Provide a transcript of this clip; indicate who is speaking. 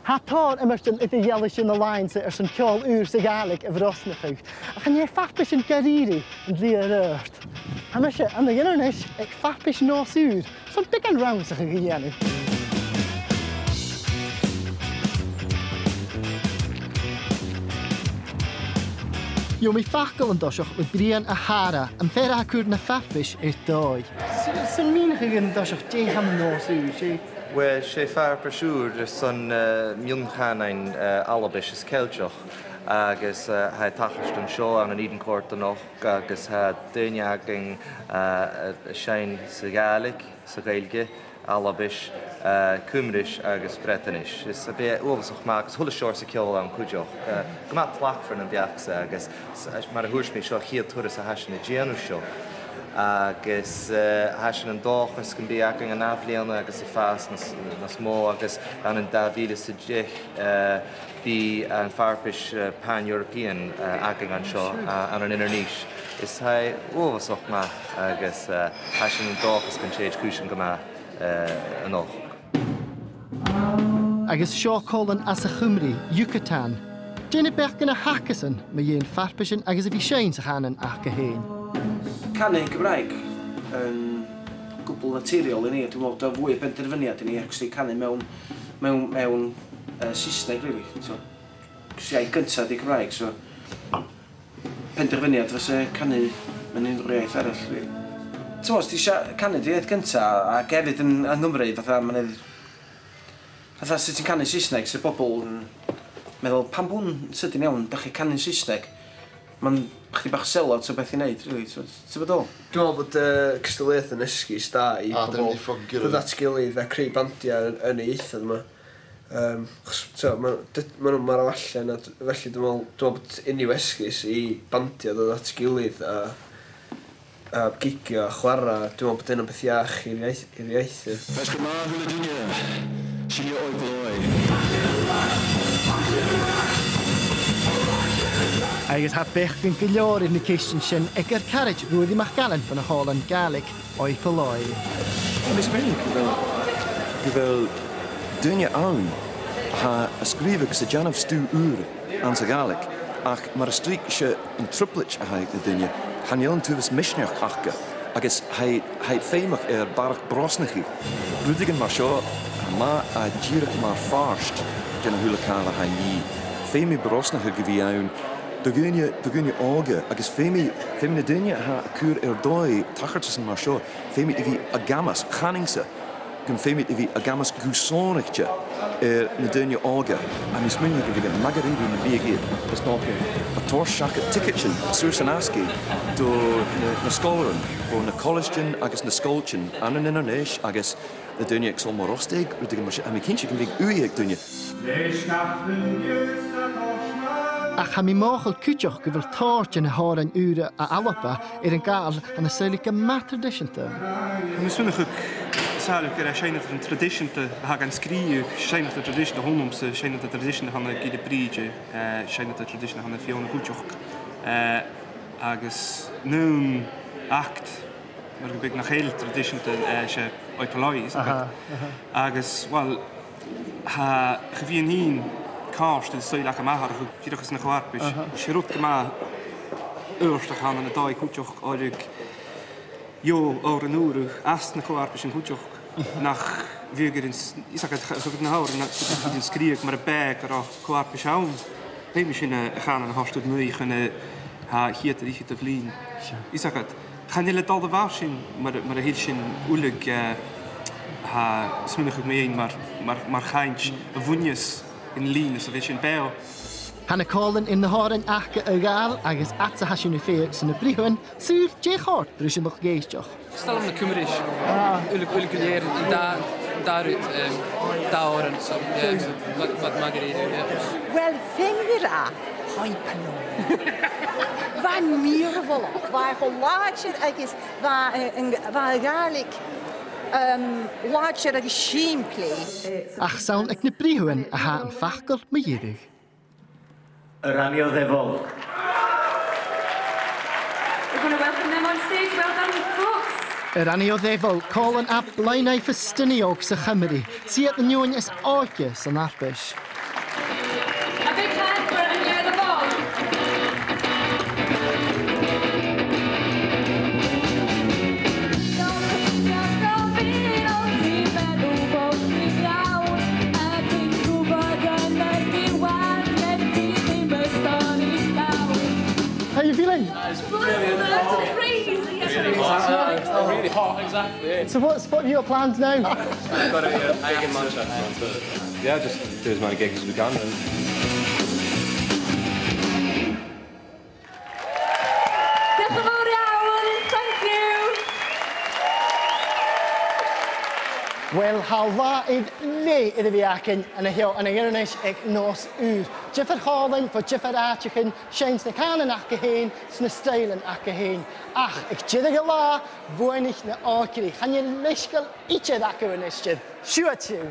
Speaker 1: Határ immersin it yellow in the lines sy'n ceol sy'n gaelig y frosnachig. Ac yn ei ffapus yn gariri yn dri yr earth. A mae eisiau, yn y Inverness, eich ffapus nos so'n digon rawn sy'ch chi giennu. Yw mi ffacol yn dosioch with brian a hara yn ffer a cwrdd na ffapus i'r doi. Sy'n mi'n chi yn dosioch di ham nos
Speaker 2: Well, sé fear persúr son miongchanin alabis is Celtic agus ha tachast an seo an Eden Court noch agus ha duineaging sein sa Gaelic, sa Gaelge, alabis, Cymrish agus Bretainish. Is a bit oversach ma agus hulle shore sa ceol an cúideoch. Gmat lachfern an biachsa agus mar a húsmi seo chiad turas a hasin a géanú seo. Agus hasin an dóchas gan biaching an afliana agus I fás na smó agus an an Davíle sa dich bí an farpis pan-European aging an seo an an Inverness. Is ha oversach ma agus hasin an dóchas gan séid cúsin go ma an och.
Speaker 1: Agus seo cólan as a Chymru, Yucatan. Dyna bech gan a hacasan mae yw'n farpisin agus a fi sein sa chanan ach a hyn.
Speaker 3: Canu Gymraeg yn gwbl naturiol I ni. Dwi'n meddwl da fwy o benderfyniad I ni actually canu mewn Saesneg, really. So, iaith gyntaf Di Gymraeg, so penderfyniad fysa canu mewn unrhyw iaith arall, really. Ti'n meddwl, di canu Di iaith gyntaf a gefyd yn Nghymru, fatha sut ti'n canu Saesneg, sy'n bobl yn meddwl, pan bwn sydyn iawn, da chi canu Saesneg, mae'n chdi bach selot o beth I wneud, really. Ti'n bod o?
Speaker 4: Dwi'n meddwl bod cystadlaeth yn esgus da I bobl dod at gilydd a creu bandiau yn ei eithaf yma. Maen nhw'n marw allan, a felly dwi'n meddwl bod unrhyw esgus I bandiau dod at gilydd a gigio a chwarae. Dwi'n meddwl bod yna'n beth iach i'r ieithydd.
Speaker 5: Fes gyma hwyl y dynia, sinio o'i gloi.
Speaker 1: Agus ha bech gan gylior i'r nication sy'n eger carriage rwydd I mach galen pan y hol yn Gaelig o'i poloi.
Speaker 5: Mis menig gyfel dynia awn ha ysgrifig sy'n janaf stw an sa Gaelig ac mae'r ystrig eisiau yn triplet a haid y dynia haniel yn twyfus misniach achga agus haid ffeimach barach brosnach I. Rwydig yn mar sio ma a gyrach mar farst dyn hwyl y cael a haid I. Ffeimi brosnach a gyfi awn Dogúine ága agus féimi na duine ha cúr dói tachartas an mar seo féimi I bhí a gamas chaningsa gon féimi I bhí a gamas gúsónachte na duine ága a mis muine go bhí magaríú na bíagéad is nácha a tóir seacha ticketsin suúr san asci do na scólan ó na collegein agus na scóiltin an an Inverness agus na duine ag sol mar ostig rudig mar a mi cinse go bhí uí ag duine.
Speaker 1: Ach ha mi mochel cwtioch gyfel tort yn y hor yn ure a alapa yn gael yn y Celtic ma traditionte.
Speaker 6: Mis vind ik Celtic zijn het een traditionte ha gan skriu zijn het tradition honumse zijn het tradition han gide brige zijn het tradition han fiona cwtioch agus nun act maar ik ben nog heel traditionte se oipoloi agus wel ha gevien hin Karst is so like a mahar who dirachas na chwarpish. Shirut kama urstach han an a dai kutjoch orig jo oren uru ast na chwarpish in kutjoch nach virgerins isakat gevet na hour na in skriek maar a bag ar chwarpish haun. Hey machine gaan an hastud nui gene ha hier te richtet vlien. Isakat gaan hele dal de waarshin maar a hilshin ulig ha sminnig meen maar gaintje vunjes in Lín is a bheith sin béo.
Speaker 1: Hanna cólan in na háran achcha a gáil agus atsa hasisiú fér san na bríhuin súr déchart drú sin bach géisteach.
Speaker 7: Stalam na Cymrish. Ulig léir in darút dáoran so wat magaríú.
Speaker 8: Wel, fengera haipano. Van mírvolach, waar geláitser agus waar gaarlik láitser agus síimplé.
Speaker 1: Ach sawn ag na bríhuin a ha an fachgol ma dhéirich.
Speaker 9: Ranio ddefol.
Speaker 10: We're going to welcome them on stage. Well done, folks.
Speaker 1: Ranio ddefol, cólan a blaenau ffystyniog sa Chymru, sydd yn yw'n is oegis yn arbys.
Speaker 7: Oh, exactly.
Speaker 1: So what are your plans now?
Speaker 11: I've got a gig in Manchester. So, yeah, just do as many gigs as we can.
Speaker 1: Wel, halfa i'n le iddi fi acyn yn y hio yn y gyrnes ag nos ŵr. Jiffer cholen fo jiffer atchyn, siens na can yn ac y hyn, sna steil yn ac y hyn. Ach, ag jiddig y la, fwynig na orcri. Chan i'n leisgal each ac y wynestydd. Siwa tiw.